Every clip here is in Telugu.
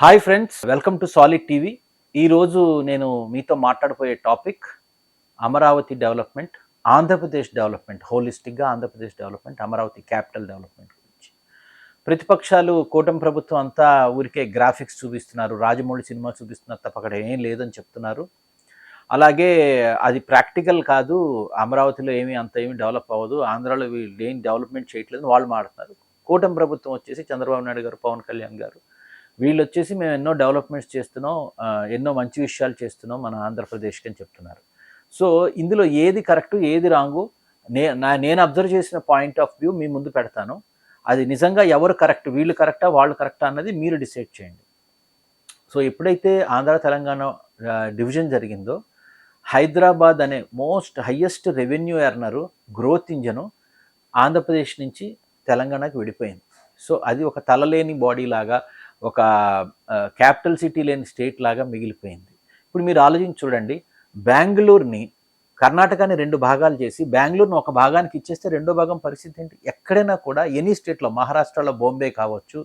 Hi friends, welcome to Solid TV. ఈరోజు నేను మీతో మాట్లాడబోయే topic Amaravati development, Andhra Pradesh development, హోలిస్టిక్గా Andhra Pradesh development, Amaravati capital development గురించి. ప్రతిపక్షాలు కూటమి ప్రభుత్వం అంతా ఊరికే గ్రాఫిక్స్ చూపిస్తున్నారు, రాజమౌళి సినిమా చూపిస్తున్నారు తప్ప అక్కడ ఏం లేదని చెప్తున్నారు. అలాగే అది ప్రాక్టికల్ కాదు, అమరావతిలో ఏమీ డెవలప్ అవ్వదు, ఆంధ్రాలో వీళ్ళు ఏం డెవలప్మెంట్ చేయట్లేదు వాళ్ళు మాట్లాడుతున్నారు. కూటమి ప్రభుత్వం వచ్చేసి చంద్రబాబు నాయుడు గారు, పవన్ కళ్యాణ్ గారు వీళ్ళు వచ్చేసి మేము ఎన్నో డెవలప్మెంట్స్ చేస్తున్నాం, ఎన్నో మంచి విషయాలు చేస్తున్నాం మన ఆంధ్రప్రదేశ్కి అని చెప్తున్నారు. సో ఇందులో ఏది కరెక్టు ఏది రాంగు నేను అబ్జర్వ్ చేసిన పాయింట్ ఆఫ్ వ్యూ మీ ముందు పెడతాను. అది నిజంగా ఎవరు కరెక్ట్, వీళ్ళు కరెక్టా వాళ్ళు కరెక్టా అన్నది మీరు డిసైడ్ చేయండి. సో ఎప్పుడైతే ఆంధ్ర తెలంగాణ డివిజన్ జరిగిందో, హైదరాబాద్ అనే most highest revenue earner, growth engine Andhra Pradesh నుంచి తెలంగాణకు విడిపోయింది. సో అది ఒక తలలేని బాడీ లాగా, ఒక క్యాపిటల్ సిటీ లేని స్టేట్ లాగా మిగిలిపోయింది. ఇప్పుడు మీరు ఆలోచించి చూడండి, బెంగళూరుని కర్ణాటకని 2 భాగాలు చేసి బెంగళూరుని ఒక భాగానికి ఇచ్చేస్తే రెండో భాగం పరిస్థితి ఏంటి? ఎక్కడైనా కూడా ఎనీ స్టేట్లో, మహారాష్ట్రలో బాంబే కావచ్చు,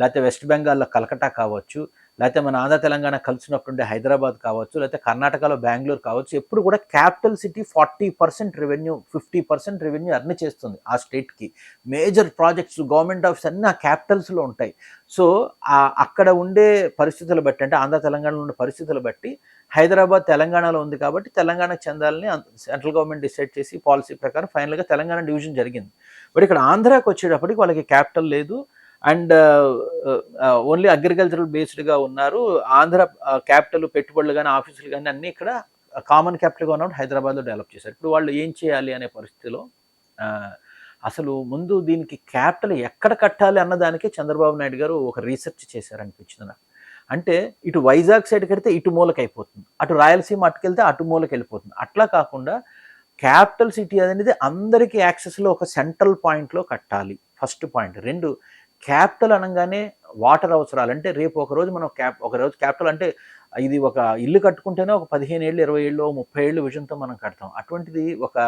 లేకపోతే వెస్ట్ బెంగాల్లో కలకట్టా కావచ్చు, లేకపోతే మన ఆంధ్ర తెలంగాణ కలిసినప్పుడుండే హైదరాబాద్ కావచ్చు, లేకపోతే కర్ణాటకలో బెంగళూరు కావచ్చు, ఎప్పుడు కూడా capital city 40% revenue 50% revenue earn చేస్తుంది ఆ స్టేట్కి. మేజర్ ప్రాజెక్ట్స్, గవర్నమెంట్ ఆఫీస్ అన్నీ ఆ క్యాపిటల్స్లో ఉంటాయి. సో అక్కడ ఉండే పరిస్థితులు బట్టి, అంటే ఆంధ్ర తెలంగాణలో ఉండే పరిస్థితులు బట్టి హైదరాబాద్ తెలంగాణలో ఉంది కాబట్టి తెలంగాణకు చెందాలని సెంట్రల్ గవర్నమెంట్ డిసైడ్ చేసి పాలసీ ప్రకారం ఫైనల్గా తెలంగాణ డివిజన్ జరిగింది. బట్ ఇక్కడ ఆంధ్రాకి వచ్చేటప్పటికి వాళ్ళకి క్యాపిటల్ లేదు అండ్ ఓన్లీ అగ్రికల్చరల్ బేస్డ్గా ఉన్నారు. ఆంధ్ర క్యాపిటల్, పెట్టుబడులు కానీ ఆఫీసులు కానీ అన్నీ ఇక్కడ కామన్ క్యాపిటల్గా ఉన్నప్పుడు హైదరాబాద్లో డెవలప్ చేశారు. ఇప్పుడు వాళ్ళు ఏం చేయాలి అనే పరిస్థితిలో అసలు ముందు దీనికి క్యాపిటల్ ఎక్కడ కట్టాలి అన్నదానికే చంద్రబాబు నాయుడు గారు ఒక రీసెర్చ్ చేశారనిపించింది నాకు. అంటే ఇటు వైజాగ్ సైడ్ కడితే ఇటు మూలకి అయిపోతుంది, అటు రాయలసీమ అటుకెళ్తే అటు మూలకి వెళ్ళిపోతుంది. అట్లా కాకుండా క్యాపిటల్ సిటీ అనేది అందరికీ యాక్సెస్లో ఒక సెంట్రల్ పాయింట్లో కట్టాలి, ఫస్ట్ పాయింట్. 2, క్యాపిటల్ అనగానే వాటర్ అవసరాలు. అంటే రేపు ఒకరోజు మనం ఒకరోజు క్యాపిటల్ అంటే ఇది ఒక ఇల్లు కట్టుకుంటేనే ఒక 15 ఏళ్ళు, 20 ఏళ్ళు, 30 ఏళ్ళు విజన్తో మనం కడతాం. అటువంటిది ఒక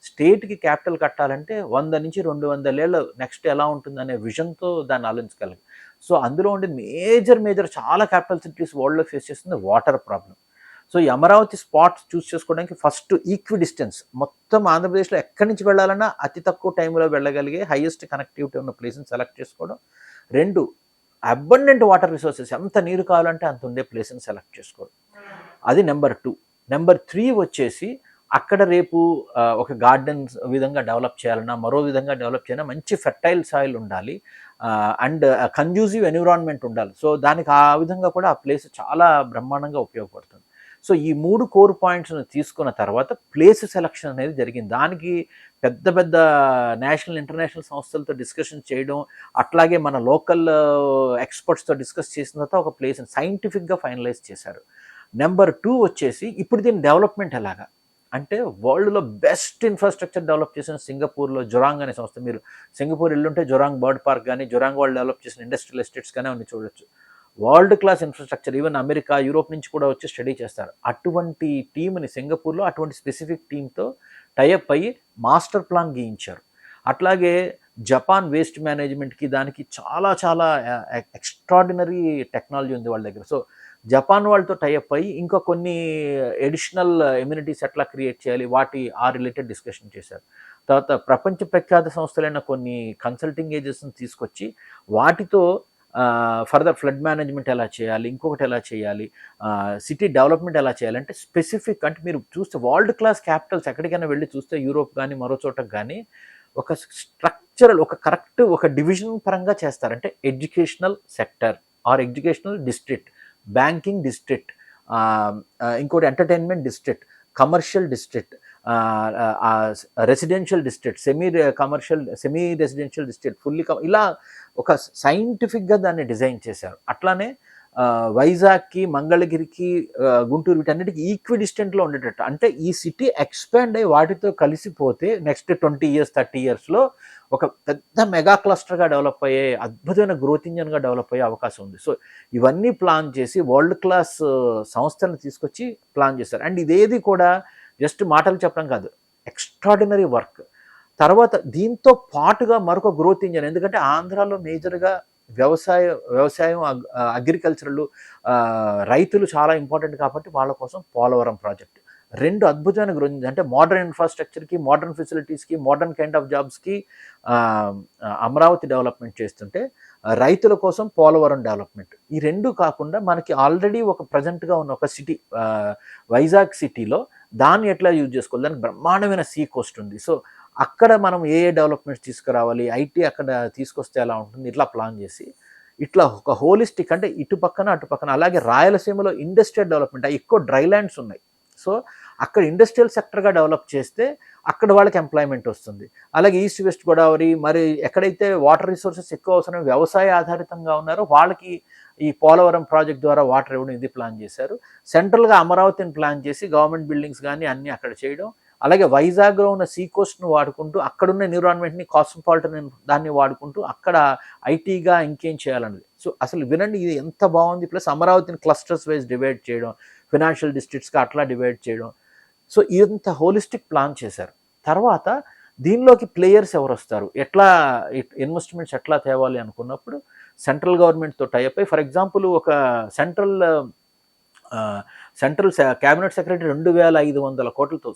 స్టేట్కి క్యాపిటల్ కట్టాలంటే 100 నుంచి 200 ఏళ్ళు నెక్స్ట్ ఎలా ఉంటుందనే విజన్తో దాన్ని ఆలోచించగలం. సో అందులో ఉండే మేజర్ చాలా క్యాపిటల్ సిటీస్ వరల్డ్లో ఫేస్ చేస్తుంది వాటర్ ప్రాబ్లం. సో ఈ అమరావతి స్పాట్ చూస్ చేసుకోవడానికి ఫస్ట్ ఈక్వి డిస్టెన్స్, మొత్తం ఆంధ్రప్రదేశ్లో ఎక్కడి నుంచి వెళ్ళాలన్నా అతి తక్కువ టైంలో వెళ్ళగలిగే హైయెస్ట్ కనెక్టివిటీ ఉన్న ప్లేస్ని సెలెక్ట్ చేసుకోవడం. 2, అబండెంట్ వాటర్ రిసోర్సెస్, ఎంత నీరు కావాలంటే అంత ఉండే ప్లేస్ని సెలెక్ట్ చేసుకోవడం. అది నెంబర్ 2. నెంబర్ 3 వచ్చేసి అక్కడ రేపు ఒక గార్డెన్స్ విధంగా డెవలప్ చేయాలన్నా, మరో విధంగా డెవలప్ చేయాలన్నా మంచి ఫెర్టైల్ సాయిల్ ఉండాలి అండ్ కన్డ్యూసివ్ ఎన్విరాన్మెంట్ ఉండాలి. సో దానికి ఆ విధంగా కూడా ఆ ప్లేస్ చాలా బ్రహ్మాండంగా ఉపయోగపడుతుంది. సో ఈ 3 కోర్ పాయింట్స్ను తీసుకున్న తర్వాత ప్లేస్ సెలక్షన్ అనేది జరిగింది. దానికి పెద్ద నేషనల్ ఇంటర్నేషనల్ సంస్థలతో డిస్కషన్ చేయడం, అట్లాగే మన లోకల్ ఎక్స్పర్ట్స్తో డిస్కస్ చేసిన తర్వాత ఒక ప్లేస్ని సైంటిఫిక్గా ఫైనలైజ్ చేశారు. నెంబర్ 2 వచ్చేసి ఇప్పుడు దీని డెవలప్మెంట్ ఎలాగా అంటే, వరల్డ్లో బెస్ట్ ఇన్ఫ్రాస్ట్రక్చర్ డెవలప్ చేసిన సింగపూర్లో జొరాంగ్ అనే సంస్థ, మీరు సింగపూర్ వెళ్ళుంటే జొరాంగ్ బర్డ్ పార్క్ కానీ, జొరాంగ్ వాళ్ళు డెవలప్ చేసిన ఇండస్ట్రియల్ ఎస్టేట్స్ కానీ అన్ని చూడొచ్చు. World class infrastructure, even America, Europe నుంచి కూడా వచ్చి స్టడీ చేస్తారు. అటువంటి టీంని సింగపూర్లో, అటువంటి స్పెసిఫిక్ టీంతో టైఅప్ అయ్యి మాస్టర్ ప్లాన్ గీయించారు. అట్లాగే జపాన్ వేస్ట్ మేనేజ్మెంట్కి దానికి చాలా ఎక్స్ట్రాడినరీ టెక్నాలజీ ఉంది వాళ్ళ దగ్గర. సో జపాన్ వాళ్ళతో టైఅప్ అయ్యి ఇంకా కొన్ని ఎడిషనల్ ఎమ్యూనిటీస్ ఎట్లా క్రియేట్ చేయాలి, వాటి ఆ రిలేటెడ్ డిస్కషన్ చేశారు. తర్వాత ప్రపంచ ప్రఖ్యాత సంస్థలైన కొన్ని కన్సల్టింగ్ ఏజెన్సీని తీసుకొచ్చి వాటితో ఫర్దర్ ఫ్లడ్ మేనేజ్మెంట్ ఎలా చేయాలి, ఇంకొకటి ఎలా చేయాలి, సిటీ డెవలప్మెంట్ ఎలా చేయాలంటే స్పెసిఫిక్. అంటే మీరు చూస్తే వరల్డ్ క్లాస్ క్యాపిటల్స్ ఎక్కడికైనా వెళ్ళి చూస్తే యూరోప్ కానీ మరో చోటకు కానీ ఒక స్ట్రక్చరల్, ఒక కరెక్ట్ ఒక డివిజన్ పరంగా చేస్తారు. అంటే educational sector or educational district, banking district, ఇంకోటి entertainment district, commercial district, residential district, semi residential district, ఇలా ఒక సైంటిఫిక్గా దాన్ని డిజైన్ చేశారు. అట్లానే వైజాగ్కి, మంగళగిరికి, గుంటూరు వీటన్నిటికీ ఈక్వి డిస్టెంట్లో ఉండేటట్టు. అంటే ఈ సిటీ ఎక్స్పాండ్ అయ్యి వాటితో కలిసిపోతే నెక్స్ట్ 20 years 30 yearsలో ఒక పెద్ద మెగా క్లస్టర్గా డెవలప్ అయ్యే, అద్భుతమైన గ్రోత్ ఇంజన్గా డెవలప్ అయ్యే అవకాశం ఉంది. సో ఇవన్నీ ప్లాన్ చేసి వరల్డ్ క్లాస్ సంస్థలను తీసుకొచ్చి ప్లాన్ చేశారు. అండ్ ఇదేది కూడా జస్ట్ మాటలు చెప్పడం కాదు, ఎక్స్ట్రాడినరీ వర్క్. తర్వాత దీంతో పాటుగా మరొక గ్రోత్ ఇంజన్, ఎందుకంటే ఆంధ్రాలో మేజర్గా వ్యవసాయం అగ్రికల్చరల్ రైతులు చాలా ఇంపార్టెంట్ కాబట్టి వాళ్ళ కోసం పోలవరం ప్రాజెక్ట్ 2 అద్భుతమైన గురించి అంటే మోడర్న్ ఇన్ఫ్రాస్ట్రక్చర్కి, మోడర్న్ ఫెసిలిటీస్కి, మోడర్న్ కైండ్ ఆఫ్ జాబ్స్కి అమరావతి డెవలప్మెంట్ చేస్తుంటే రైతుల కోసం పోలవరం డెవలప్మెంట్. ఈ 2 కాకుండా మనకి ఆల్రెడీ ఒక ప్రజెంట్గా ఉన్న ఒక సిటీ వైజాగ్ సిటీలో దాన్ని ఎట్లా యూజ్ చేసుకోవాలి, దానికి బ్రహ్మాండమైన సీ కోస్ట్ ఉంది. సో అక్కడ మనం ఏ డెవలప్మెంట్స్ తీసుకురావాలి, ఐటీ అక్కడ తీసుకొస్తే ఎలా ఉంటుంది, ఇట్లా ప్లాన్ చేసి ఇట్లా ఒక హోలిస్టిక్ అంటే ఇటు పక్కన అటు పక్కన. అలాగే రాయలసీమలో ఇండస్ట్రియల్ డెవలప్మెంట్ ఎక్కువ డ్రై ల్యాండ్స్ ఉన్నాయి. సో అక్కడ ఇండస్ట్రియల్ సెక్టర్గా డెవలప్ చేస్తే అక్కడ వాళ్ళకి ఎంప్లాయ్మెంట్ వస్తుంది. అలాగే ఈస్ట్ వెస్ట్ గోదావరి మరి ఎక్కడైతే వాటర్ రిసోర్సెస్ ఎక్కువ అవసరం వ్యవసాయ ఆధారితంగా ఉన్నారో వాళ్ళకి ఈ పోలవరం ప్రాజెక్ట్ ద్వారా వాటర్ ఇవ్వడం ఇది ప్లాన్ చేశారు. సెంట్రల్గా అమరావతిని ప్లాన్ చేసి గవర్నమెంట్ బిల్డింగ్స్ కానీ అన్నీ అక్కడ చేయడం. అలాగే వైజాగ్లో ఉన్న సీ కోస్ట్ను వాడుకుంటూ అక్కడున్న ఎన్విరాన్మెంట్ని కాస్మోపాలిటన్ దాన్ని వాడుకుంటూ అక్కడ ఐటీగా ఇంకేం చేయాలన్నది. సో అసలు వినండి ఇది ఎంత బాగుంది. ప్లస్ అమరావతిని క్లస్టర్స్ వైజ్ డివైడ్ చేయడం, ఫినాన్షియల్ డిస్ట్రిక్ట్స్గా అట్లా డివైడ్ చేయడం. సో ఇంత హోలిస్టిక్ ప్లాన్ చేశారు. తర్వాత దీనిలోకి ప్లేయర్స్ ఎవరు వస్తారు, ఎట్లా ఇన్వెస్ట్మెంట్స్ ఎట్లా తేవాలి అనుకున్నప్పుడు సెంట్రల్ గవర్నమెంట్తో టైప్ అయ్యి, ఫర్ ఎగ్జాంపుల్ ఒక సెంట్రల్ క్యాబినెట్ సెక్రటరీ 2500 కోట్లతో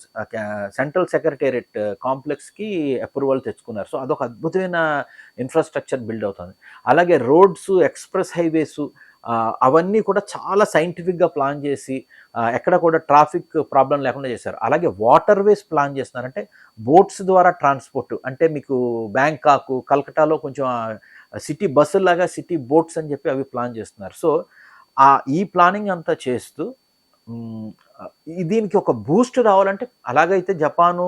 సెంట్రల్ సెక్రటేరియట్ కాంప్లెక్స్కి అప్రూవల్ తెచ్చుకున్నారు. సో అదొక అద్భుతమైన ఇన్ఫ్రాస్ట్రక్చర్ బిల్డ్ అవుతుంది. అలాగే రోడ్స్, ఎక్స్ప్రెస్ హైవేస్ అవన్నీ కూడా చాలా సైంటిఫిక్గా ప్లాన్ చేసి ఎక్కడ కూడా ట్రాఫిక్ ప్రాబ్లం లేకుండా చేశారు. అలాగే వాటర్ వేస్ ప్లాన్ చేస్తున్నారంటే బోట్స్ ద్వారా ట్రాన్స్పోర్ట్, అంటే మీకు బ్యాంకాక్, కల్కటాలో కొంచెం సిటీ బస్సులాగా సిటీ బోట్స్ అని చెప్పి అవి ప్లాన్ చేస్తున్నారు. సో ఈ ప్లానింగ్ అంతా చేస్తూ దీనికి ఒక బూస్ట్ రావాలంటే అలాగైతే జపాను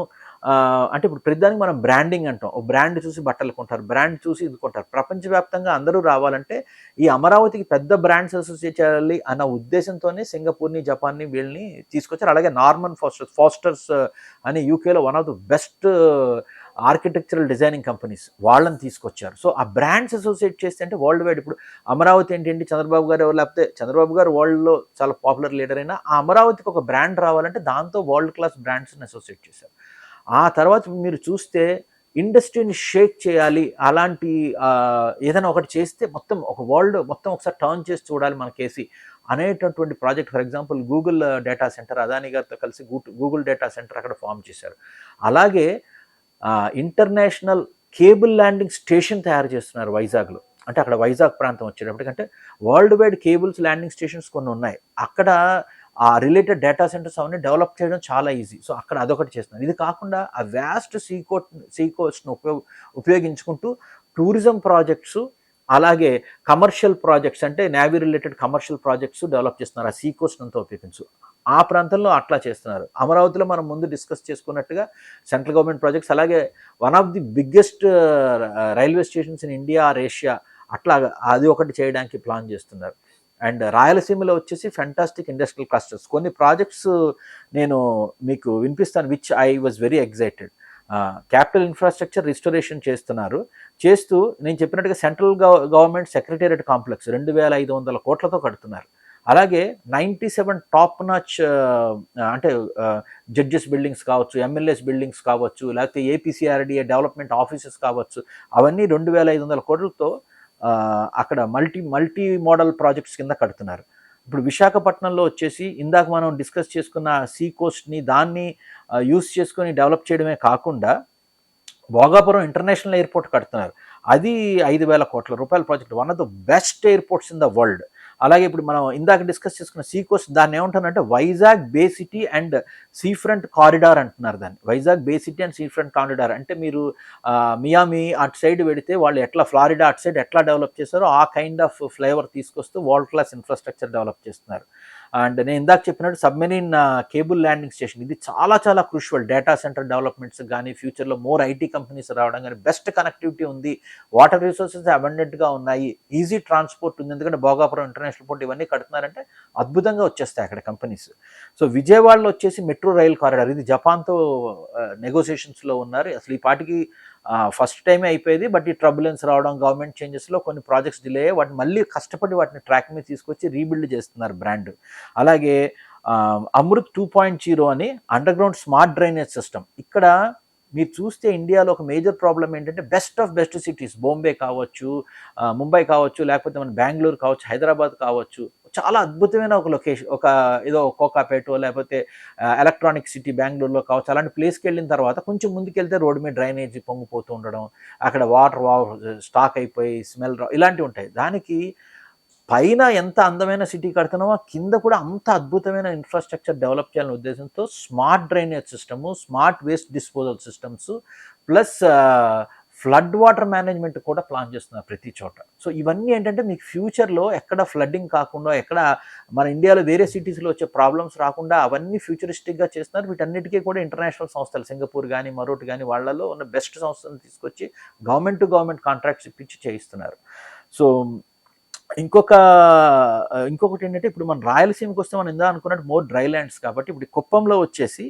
అంటే ఇప్పుడు ప్రతిదానికి మనం బ్రాండింగ్ అంటాం. ఓ బ్రాండ్ చూసి బట్టలు కొంటారు, బ్రాండ్ చూసి ఇది కొంటారు. ప్రపంచవ్యాప్తంగా అందరూ రావాలంటే ఈ అమరావతికి పెద్ద బ్రాండ్స్ అసోసియేట్ చేయాలి అన్న ఉద్దేశంతోనే సింగపూర్ని, జపాన్ని వీళ్ళని తీసుకొచ్చారు. అలాగే నార్మన్ ఫాస్టర్స్ అని యూకేలో one of the best architectural designing companies వాళ్ళని తీసుకొచ్చారు. సో ఆ బ్రాండ్స్ అసోసియేట్ చేస్తే అంటే వరల్డ్ వైడ్ ఇప్పుడు అమరావతి ఏంటంటే చంద్రబాబు గారు లేకపోతే చంద్రబాబు గారు వరల్డ్లో చాలా పాపులర్ లీడర్ అయినా ఆ అమరావతికి ఒక బ్రాండ్ రావాలంటే దాంతో వరల్డ్ క్లాస్ బ్రాండ్స్ని అసోసియేట్ చేశారు. ఆ తర్వాత మీరు చూస్తే ఇండస్ట్రీని షేక్ చేయాలి, అలాంటి ఏదైనా ఒకటి చేస్తే మొత్తం ఒక వరల్డ్ మొత్తం ఒకసారి టర్న్ చేసి చూడాలి మన కేసీ అనేటటువంటి project. For example Google data centre Adani గారితో కలిసి గూగుల్ డేటా సెంటర్ అక్కడ ఫామ్ చేశారు. అలాగే ఇంటర్నేషనల్ కేబుల్ ల్యాండింగ్ స్టేషన్ తయారు చేస్తున్నారు వైజాగ్లో. అంటే అక్కడ వైజాగ్ ప్రాంతం వచ్చేటప్పటికంటే world wide cables landing stations కొన్ని ఉన్నాయి. అక్కడ ఆ రిలేటెడ్ డేటా సెంటర్స్ అవన్నీ డెవలప్ చేయడం చాలా ఈజీ. సో అక్కడ అదొకటి చేస్తున్నారు. ఇది కాకుండా ఆ వ్యాస్ట్ సీ కోస్ట్ను ఉపయోగించుకుంటూ టూరిజం ప్రాజెక్ట్స్, అలాగే కమర్షియల్ ప్రాజెక్ట్స్ అంటే navy related commercial projects develop చేస్తున్నారు ఆ సీ కోస్ట్ అంతా ఉపయోగించు. ఆ ప్రాంతంలో అట్లా చేస్తున్నారు. అమరావతిలో మనం ముందు డిస్కస్ చేసుకున్నట్టుగా సెంట్రల్ గవర్నమెంట్ ప్రాజెక్ట్స్, అలాగే one of the biggest railway stations in India or Asia, అట్లా అది ఒకటి చేయడానికి ప్లాన్ చేస్తున్నారు. అండ్ రాయలసీమలో వచ్చేసి ఫెంటాస్టిక్ ఇండస్ట్రియల్ క్లస్టర్స్ కొన్ని ప్రాజెక్ట్స్ నేను మీకు వినిపిస్తాను, which I was very excited. Capital infrastructure restoration చేస్తూ నేను చెప్పినట్టుగా సెంట్రల్ గవర్నమెంట్ సెక్రటేరియట్ కాంప్లెక్స్ 2500 కోట్లతో కడుతున్నారు. అలాగే 97 టాప్ నాచ్ అంటే జడ్జెస్ బిల్డింగ్స్ కావచ్చు, ఎమ్మెల్యేస్ బిల్డింగ్స్ కావచ్చు, లేకపోతే ఏపీసీఆర్డీఏ డెవలప్మెంట్ ఆఫీసెస్ కావచ్చు, అవన్నీ 2500 కోట్లతో అక్కడ మల్టీ మోడల్ ప్రాజెక్ట్స్ కింద కడుతున్నారు. ఇప్పుడు విశాఖపట్నంలో వచ్చేసి ఇందాక మనం డిస్కస్ చేసుకున్న సీ కోస్ట్ని దాన్ని యూస్ చేసుకొని డెవలప్ చేయడమే కాకుండా భోగాపురం ఇంటర్నేషనల్ ఎయిర్పోర్ట్ కడుతున్నారు. అది 5,000 కోట్ల రూపాయల project, one of the best airports in the world. అలాగే ఇప్పుడు మనం ఇందాక డిస్కస్ చేసుకున్న సీ కోస్ట్ దాన్ని ఏమంటారంటే Vizag bay city and sea front corridor అంటున్నారు దాన్ని. Vizag bay city and sea front corridor అంటే మీరు మియామి అటు సైడ్ పెడితే వాళ్ళు ఎట్లా ఫ్లారిడా అటు సైడ్ ఎట్లా డెవలప్ చేస్తారో ఆ కైండ్ ఆఫ్ ఫ్లేవర్ తీసుకొస్తూ వరల్డ్ క్లాస్ ఇన్ఫ్రాస్ట్రక్చర్ డెవలప్ చేస్తున్నారు. అండ్ నేను ఇందాక చెప్పినట్టు సబ్మెరీన్ కేబుల్ ల్యాండింగ్ స్టేషన్, ఇది చాలా చాలా క్రూషియల్ డేటా సెంటర్ డెవలప్మెంట్స్ కానీ ఫ్యూచర్లో మోర్ ఐటీ కంపెనీస్ రావడం కానీ, బెస్ట్ కనెక్టివిటీ ఉంది, వాటర్ రిసోర్సెస్ అబండెంట్గా ఉన్నాయి, ఈజీ ట్రాన్స్పోర్ట్ ఉంది. ఎందుకంటే భోగాపురం ఇంటర్నేషనల్ పోర్ట్ ఇవన్నీ కడుతున్నారంటే అద్భుతంగా వచ్చేస్తాయి అక్కడ కంపెనీస్. సో విజయవాడలో వచ్చేసి మెట్రో రైల్ కారిడార్, ఇది జపాన్తో నెగోసియేషన్స్లో ఉన్నారు. అసలు ఈ పాటికి ఫస్ట్ టైమే అయిపోయేది, బట్ ఈ ట్రబులెన్స్ రావడం, గవర్నమెంట్ చేంజెస్లో కొన్ని ప్రాజెక్ట్స్ డిలే అయ్యి వాటిని మళ్ళీ కష్టపడి వాటిని ట్రాక్ మీద తీసుకొచ్చి రీబిల్డ్ చేస్తున్నారు బ్రాండ్. అలాగే అమృత్ 2.0 అని under ground smart drainage system. ఇక్కడ మీరు చూస్తే ఇండియాలో ఒక మేజర్ ప్రాబ్లం ఏంటంటే best of best cities Bombay కావచ్చు, ముంబై కావచ్చు, లేకపోతే మన బెంగళూరు కావచ్చు, హైదరాబాద్ కావచ్చు, చాలా అద్భుతమైన ఒక లొకేషన్, ఒక ఏదో కోకాపేటో లేకపోతే ఎలక్ట్రానిక్ సిటీ బెంగళూరులో కావచ్చు, అలాంటి ప్లేస్కి వెళ్ళిన తర్వాత కొంచెం ముందుకెళ్తే రోడ్డు మీద డ్రైనేజ్ పొంగిపోతూ ఉండడం, అక్కడ వాటర్ స్టాక్ అయిపోయి స్మెల్ ఇలాంటివి ఉంటాయి. దానికి పైన ఎంత అందమైన సిటీ కడుతున్నామో కింద కూడా అంత అద్భుతమైన ఇన్ఫ్రాస్ట్రక్చర్ డెవలప్ చేయాలనే ఉద్దేశంతో smart drainage system, smart waste disposal systems, plus flood water management కూడా ప్లాన్ చేస్తున్నారు ప్రతి చోట. సో ఇవన్నీ ఏంటంటే మీకు ఫ్యూచర్లో ఎక్కడ ఫ్లడ్డింగ్ కాకుండా, ఎక్కడ మన ఇండియాలో వేరే సిటీస్లో వచ్చే ప్రాబ్లమ్స్ రాకుండా అవన్నీ ఫ్యూచరిస్టిక్గా చేస్తున్నారు. వీటన్నిటికీ కూడా ఇంటర్నేషనల్ సంస్థలు, సింగపూర్ కానీ మరొకటి కానీ, వాళ్ళలో ఉన్న బెస్ట్ సంస్థలను తీసుకొచ్చి గవర్నమెంట్ టు గవర్నమెంట్ కాంట్రాక్ట్స్ ఇప్పించి చేయిస్తున్నారు. సో ఇంకొకటి ఏంటంటే, ఇప్పుడు మన రాయలసీమకి వస్తే మనం ఇందా అనుకున్నట్టు మోర్ డ్రై ల్యాండ్స్ కాబట్టి, ఇప్పుడు కుప్పంలో వచ్చేసి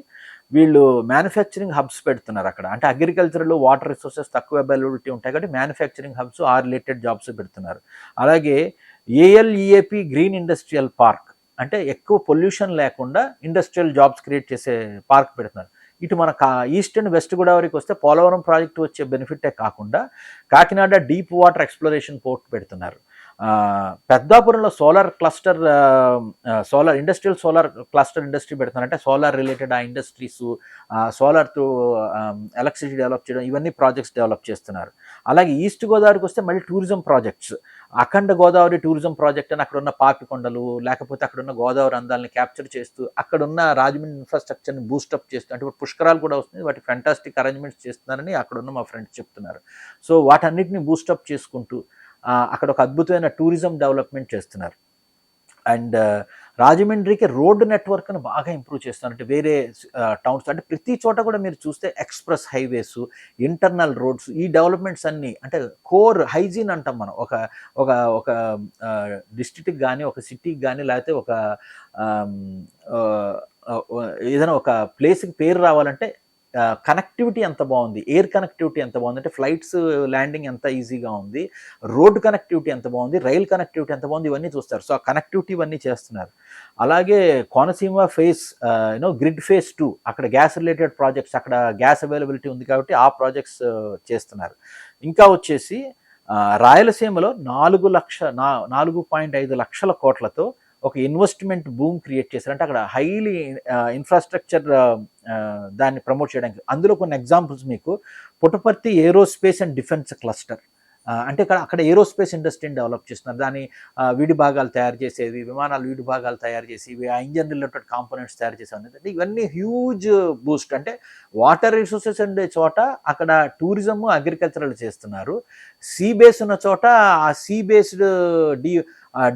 వీళ్ళు మ్యానుఫ్యాక్చరింగ్ హబ్స్ పెడుతున్నారు అక్కడ. అంటే అగ్రికల్చర్లో వాటర్ రిసోర్సెస్ తక్కువ అవైలబిలిటీ ఉంటాయి కాబట్టి మ్యానుఫ్యాక్చరింగ్ హబ్స్, ఆ రిలేటెడ్ జాబ్స్ పెడుతున్నారు. అలాగే ఏఎల్ఈఏపి గ్రీన్ ఇండస్ట్రియల్ పార్క్, అంటే ఎక్కువ పొల్యూషన్ లేకుండా ఇండస్ట్రియల్ జాబ్స్ క్రియేట్ చేసే పార్క్ పెడుతున్నారు. ఇటు మన ఈస్ట్ అండ్ వెస్ట్ గోదావరికి వస్తే పోలవరం ప్రాజెక్టు వచ్చే బెనిఫిటే కాకుండా Kakinada deep water exploration port పెడుతున్నారు. పెద్దాపురంలో ఇండస్ట్రియల్ సోలార్ క్లస్టర్ ఇండస్ట్రీ పెడుతున్నారు. అంటే సోలార్ రిలేటెడ్ ఆ ఇండస్ట్రీస్, సోలార్తో ఎలక్ట్రిసిటీ డెవలప్ చేయడం, ఇవన్నీ ప్రాజెక్ట్స్ డెవలప్ చేస్తున్నారు. అలాగే ఈస్ట్ గోదావరికి వస్తే మళ్ళీ టూరిజం ప్రాజెక్ట్స్, అఖండ గోదావరి టూరిజం ప్రాజెక్ట్ అని అక్కడున్న పాపికొండలు, లేకపోతే అక్కడున్న గోదావరి అందాలని క్యాప్చర్ చేస్తూ, అక్కడున్న రాజమండ్రి ఇన్ఫ్రాస్ట్రక్చర్ని బూస్టప్ చేస్తూ, అంటే పుష్కరాలు కూడా వస్తుంది, వాటి ఫ్యాంటాస్టిక్ అరేంజ్మెంట్స్ చేస్తున్నారని అక్కడున్న మా ఫ్రెండ్స్ చెప్తున్నారు. సో వాటన్నిటిని బూస్టప్ చేసుకుంటూ అక్కడ ఒక అద్భుతమైన టూరిజం డెవలప్మెంట్ చేస్తున్నారు. అండ్ రాజమండ్రికి రోడ్డు నెట్వర్క్ను బాగా ఇంప్రూవ్ చేస్తున్నారు. అంటే వేరే టౌన్స్, అంటే ప్రతి చోట కూడా మీరు చూస్తే ఎక్స్ప్రెస్ హైవేస్, ఇంటర్నల్ రోడ్స్, ఈ డెవలప్మెంట్స్ అన్నీ, అంటే కోర్ హైజీన్ అంటాం మనం. ఒక డిస్ట్రిక్ట్కి కానీ, ఒక సిటీకి కానీ, లేకపోతే ఒక ఏదైనా ఒక ప్లేస్కి పేరు రావాలంటే కనెక్టివిటీ ఎంత బాగుంది, ఎయిర్ కనెక్టివిటీ ఎంత బాగుంది, అంటే ఫ్లైట్స్ ల్యాండింగ్ ఎంత ఈజీగా ఉంది, రోడ్ కనెక్టివిటీ ఎంత బాగుంది, రైల్ కనెక్టివిటీ ఎంత బాగుంది, ఇవన్నీ చూస్తారు. సో ఆ కనెక్టివిటీ ఇవన్నీ చేస్తున్నారు. అలాగే కోనసీమ గ్రిడ్ ఫేజ్ 2, అక్కడ గ్యాస్ రిలేటెడ్ ప్రాజెక్ట్స్, అక్కడ గ్యాస్ అవైలబిలిటీ ఉంది కాబట్టి ఆ ప్రాజెక్ట్స్ చేస్తున్నారు. ఇంకా వచ్చేసి రాయలసీమలో 4.5 లక్షల కోట్లతో ఒక ఇన్వెస్ట్మెంట్ బూమ్ క్రియేట్ చేశారు. అంటే అక్కడ హైలీ ఇన్ఫ్రాస్ట్రక్చర్ దాన్ని ప్రమోట్ చేయడానికి. అందులో కొన్ని ఎగ్జాంపుల్స్ మీకు, Puttaparthi aerospace and defence cluster, అంటే అక్కడ ఏరోస్పేస్ ఇండస్ట్రీని డెవలప్ చేస్తున్నారు. దాని విడి భాగాలు తయారు చేసేది, విమానాలు విడి భాగాలు తయారు చేసి, ఆ ఇంజన్ రిలేటెడ్ కాంపోనెంట్స్ తయారు చేసేది. అంటే ఇవన్నీ హ్యూజ్ బూస్ట్. అంటే వాటర్ రిసోర్సెస్ ఉండే చోట అక్కడ టూరిజం, అగ్రికల్చరల్ చేస్తున్నారు. సీ బేస్ ఉన్న చోట ఆ sea based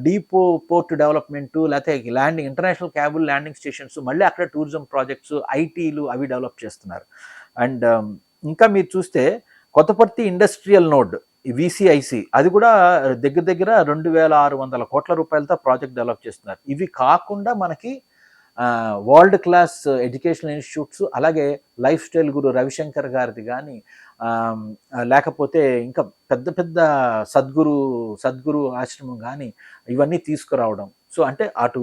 deep port development, లేకపోతే landing, international cable landing stations, మళ్ళీ అక్కడ టూరిజం ప్రాజెక్ట్స్, ఐటీలు అవి డెవలప్ చేస్తున్నారు. అండ్ ఇంకా మీరు చూస్తే కొత్తపర్తి ఇండస్ట్రియల్ నోడ్ విసిఐసి, అది కూడా దగ్గర 2,600 కోట్ల రూపాయలతో ప్రాజెక్ట్ డెవలప్ చేస్తున్నారు. ఇవి కాకుండా మనకి వరల్డ్ క్లాస్ ఎడ్యుకేషనల్ ఇన్స్టిట్యూట్స్, అలాగే లైఫ్ స్టైల్ గురు రవిశంకర్ గారిది కానీ, లేకపోతే ఇంకా పెద్ద సద్గురు ఆశ్రమం కానీ, ఇవన్నీ తీసుకురావడం. సో అంటే అటు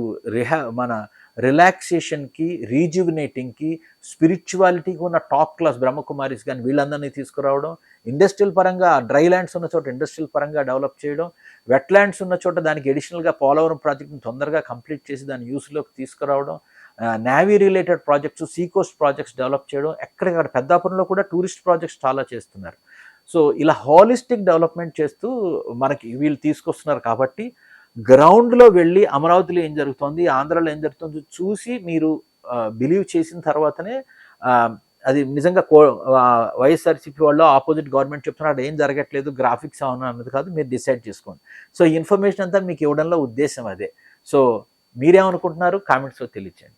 మన రిలాక్సేషన్కి, రీజ్యువినేటింగ్కి, స్పిరిచువాలిటీకి ఉన్న టాప్ క్లాస్ బ్రహ్మకుమారిస్ కానీ వీళ్ళందరినీ తీసుకురావడం, ఇండస్ట్రియల్ పరంగా డ్రై ల్యాండ్స్ ఉన్న చోట ఇండస్ట్రియల్ పరంగా డెవలప్ చేయడం, వెట్ ల్యాండ్స్ ఉన్న చోట దానికి ఎడిషనల్గా పోలవరం ప్రాజెక్ట్ని తొందరగా కంప్లీట్ చేసి దాన్ని యూస్లోకి తీసుకురావడం, navy related projects, sea coast projects develop చేయడం, ఎక్కడికక్కడ పెద్దాపురంలో కూడా టూరిస్ట్ ప్రాజెక్ట్స్ చాలా చేస్తున్నారు. సో ఇలా హాలిస్టిక్ డెవలప్మెంట్ చేస్తూ మనకి వీళ్ళు తీసుకొస్తున్నారు. కాబట్టి గ్రౌండ్లో వెళ్ళి అమరావతిలో ఏం జరుగుతుంది, ఆంధ్రాలో ఏం జరుగుతుంది చూసి మీరు బిలీవ్ చేసిన తర్వాతనే అది నిజంగా వైఎస్ఆర్సీపీ వాళ్ళు ఆపోజిట్ గవర్నమెంట్ చెప్తున్నారు ఏం జరగట్లేదు, గ్రాఫిక్స్ అవును అన్నది కాదు, మీరు డిసైడ్ చేసుకోండి. సో ఈ ఇన్ఫర్మేషన్ అంతా మీకు ఇవ్వడంలో ఉద్దేశం అదే. సో మీరేమనుకుంటున్నారు కామెంట్స్లో తెలియచేయండి.